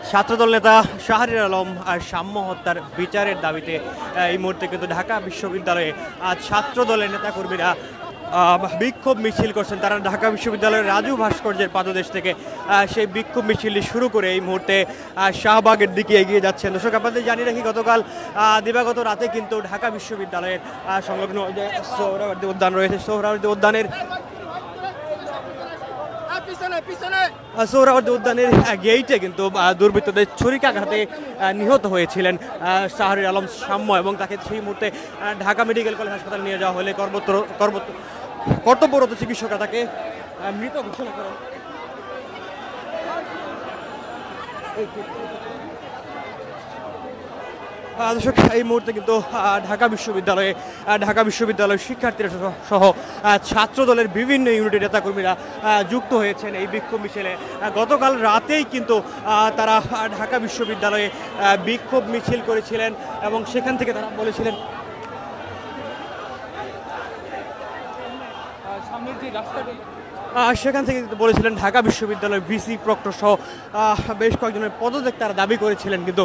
ছাত্রদল নেতা শাহরিয়ার আলম আর সাম্য হত্যার বিচারের দাবিতে এই মুহূর্তে কিন্তু ঢাকা বিশ্ববিদ্যালয়ে ছাত্রদলের নেতাকর্মীরা বিক্ষোভ মিছিল করছেন। তারা ঢাকা বিশ্ববিদ্যালয়ের রাজু ভাস্কর্যের পাদদেশ থেকে সেই বিক্ষোভ মিছিলটি শুরু করে এই মুহূর্তে শাহবাগের দিকে এগিয়ে যাচ্ছেন। দর্শক, আপনাদের জানিয়ে রাখি, গতকাল দিবাগত রাতে কিন্তু ঢাকা বিশ্ববিদ্যালয়ের সংলগ্ন যে সোহরাওয়ার্দী উদ্যান রয়েছে, সোহরাওয়ার্দী উদ্যানের সোহরাওয়ার্দী উদ্যানের গেইটে কিন্তু দুর্বৃত্তদের ছুরিকাঘাতে নিহত হয়েছিলেন শাহরিয়ার আলম সাম্য, এবং তাকে সেই মুহূর্তে ঢাকা মেডিকেল কলেজ হাসপাতালে নিয়ে যাওয়া হলে কর্তব্যরত চিকিৎসকরা তাকে মৃত ঘোষণা করেন। দর্শক, এই মুহূর্তে কিন্তু ঢাকা বিশ্ববিদ্যালয়ের শিক্ষার্থীরা সহ ছাত্রদলের বিভিন্ন ইউনিটের নেতাকর্মীরা যুক্ত হয়েছেন এই বিক্ষোভ মিছিলে। গতকাল রাতেই কিন্তু তারা ঢাকা বিশ্ববিদ্যালয়ে বিক্ষোভ মিছিল করেছিলেন এবং সেখান থেকে তারা বলেছিলেন সামনের যে রাস্তাটি সেখান থেকে বলেছিলেন ঢাকা বিশ্ববিদ্যালয়ের ভিসি প্রক্টর সহ বেশ কয়েকজনের পদত্যাগ তারা দাবি করেছিলেন। কিন্তু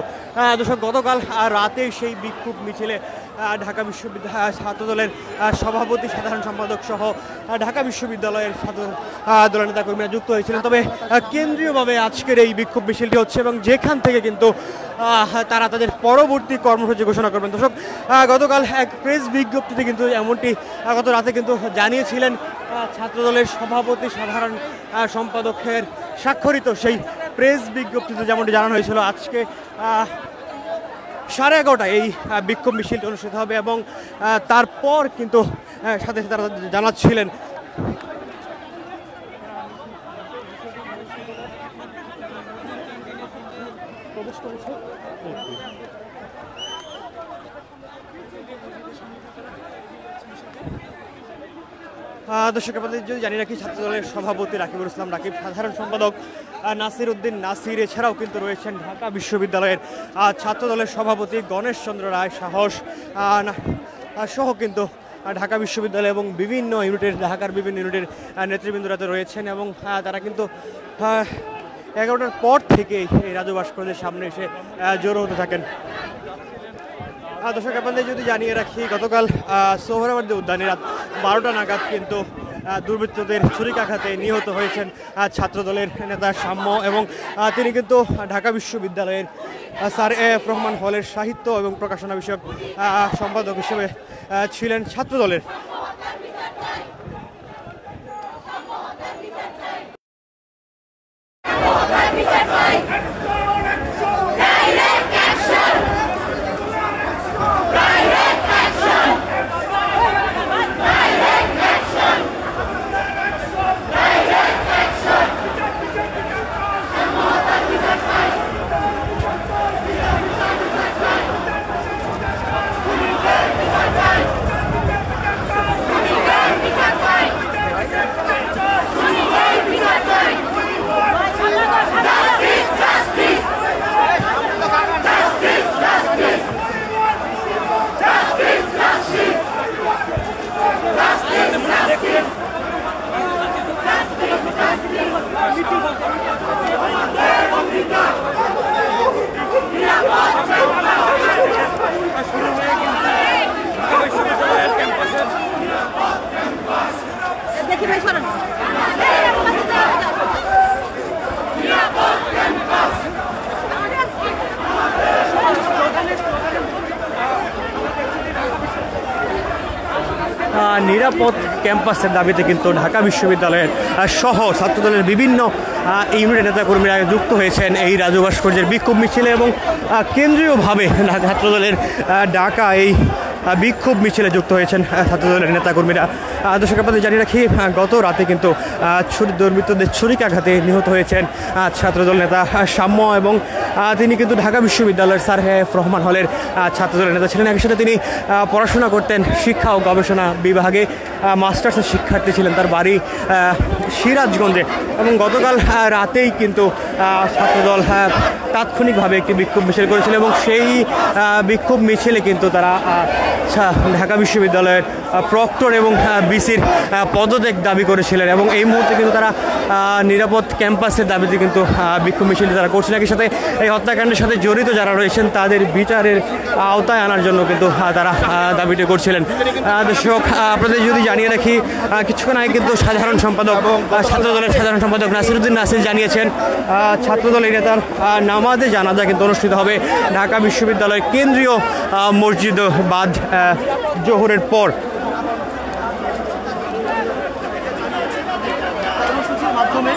দর্শক, গতকাল রাতে সেই বিক্ষোভ মিছিলে ঢাকা বিশ্ববিদ্যালয় ছাত্রদলের সভাপতি, সাধারণ সম্পাদক সহ ঢাকা বিশ্ববিদ্যালয়ের ছাত্রদলের নেতাকর্মীরা যুক্ত হয়েছিলেন। তবে কেন্দ্রীয়ভাবে আজকের এই বিক্ষোভ মিছিলটি হচ্ছে এবং যেখান থেকে কিন্তু তারা তাদের পরবর্তী কর্মসূচি ঘোষণা করবেন। দর্শক, গতকাল এক প্রেস বিজ্ঞপ্তিতে কিন্তু এমনটি গত রাতে কিন্তু জানিয়েছিলেন ছাত্রদলের সভাপতি, সাধারণ সম্পাদকের স্বাক্ষরিত সেই প্রেস বিজ্ঞপ্তিতে যেমনটি জানানো হয়েছিল আজকে 11:30টায় এই বিক্ষোভ মিছিলটি অনুষ্ঠিত হবে এবং তারপর কিন্তু সাথে সাথে তারা জানাচ্ছিলেন দর্শক, আপনাদের যদি জানিয়ে রাখি, ছাত্রদলের সভাপতি রাকিবুল ইসলাম রাকিব, সাধারণ সম্পাদক নাসির উদ্দিন নাসির, এছাড়াও কিন্তু রয়েছেন ঢাকা বিশ্ববিদ্যালয়ের ছাত্রদলের সভাপতি গণেশ চন্দ্র রায় সাহস সহ কিন্তু ঢাকা বিশ্ববিদ্যালয় এবং বিভিন্ন ইউনিটের ঢাকার বিভিন্ন ইউনিটের নেতৃবৃন্দরাতে রয়েছেন এবং তারা কিন্তু 11টার পর থেকেই এই রাজু ভাস্কর্যের সামনে এসে জড়ো হতে থাকেন। দর্শক, আপনাদের যদি জানিয়ে রাখি, গতকাল সোহরাওয়ার্দী উদ্যানে রাত 12টা নাগাদ কিন্তু দুর্বৃত্তদের ছুরিকাঘাতে নিহত হয়েছেন ছাত্রদলের নেতা সাম্য, এবং তিনি কিন্তু ঢাকা বিশ্ববিদ্যালয়ের স্যার এফ রহমান হলের সাহিত্য এবং প্রকাশনা বিষয়ক সম্পাদক হিসেবে ছিলেন ছাত্রদলের। নিরাপদ ক্যাম্পাসের দাবিতে কিন্তু ঢাকা বিশ্ববিদ্যালয়ের সহ ছাত্রদলের বিভিন্ন ইউনিটের নেতাকর্মীরা যুক্ত হয়েছেন এই রাজু ভাস্কর্যের বিক্ষোভ মিছিলে এবং কেন্দ্রীয়ভাবে ছাত্রদলের ঢাকা এই বিক্ষোভ মিছিলে যুক্ত হয়েছেন ছাত্রদলের নেতাকর্মীরা। দর্শক, আপনাদের জানিয়ে রাখি, গত রাতে কিন্তু দুর্বৃত্তদের ছুরিকাঘাতে নিহত হয়েছেন ছাত্রদল নেতা সাম্য, এবং তিনি কিন্তু ঢাকা বিশ্ববিদ্যালয়ের স্যার এফ রহমান হলের ছাত্রদলের নেতা ছিলেন। একই সাথে তিনি পড়াশোনা করতেন শিক্ষা ও গবেষণা বিভাগে। মাস্টার্সের শিক্ষার্থী ছিলেন, তার বাড়ি সিরাজগঞ্জে। এবং গতকাল রাতেই কিন্তু ছাত্রদল তাৎক্ষণিকভাবে একটি বিক্ষোভ মিছিল করেছিল এবং সেই বিক্ষোভ মিছিলে কিন্তু তারা ঢাকা বিশ্ববিদ্যালয়ের প্রক্টর এবং বিসির পদত্যাগ দাবি করেছিলেন। এবং এই মুহূর্তে কিন্তু তারা নিরাপদ ক্যাম্পাসের দাবিতে কিন্তু বিক্ষোভ মিছিলটি তারা করছেন। একই সাথে এই হত্যাকাণ্ডের সাথে জড়িত যারা রয়েছেন তাদের বিচারের আওতায় আনার জন্য কিন্তু তারা দাবিটি করছিলেন। দর্শক, আপনাদের যদি জানিয়ে রাখি, কিছুক্ষণ আগে কিন্তু সাধারণ সম্পাদক ছাত্রদলের সাধারণ সম্পাদক নাসিরউদ্দিন নাসির জানিয়েছেন ছাত্রদলের নেতার নামাজে জানাজা কিন্তু অনুষ্ঠিত হবে ঢাকা বিশ্ববিদ্যালয়ের কেন্দ্রীয় মসজিদ বাদ জোহরের পর। মাধ্যমে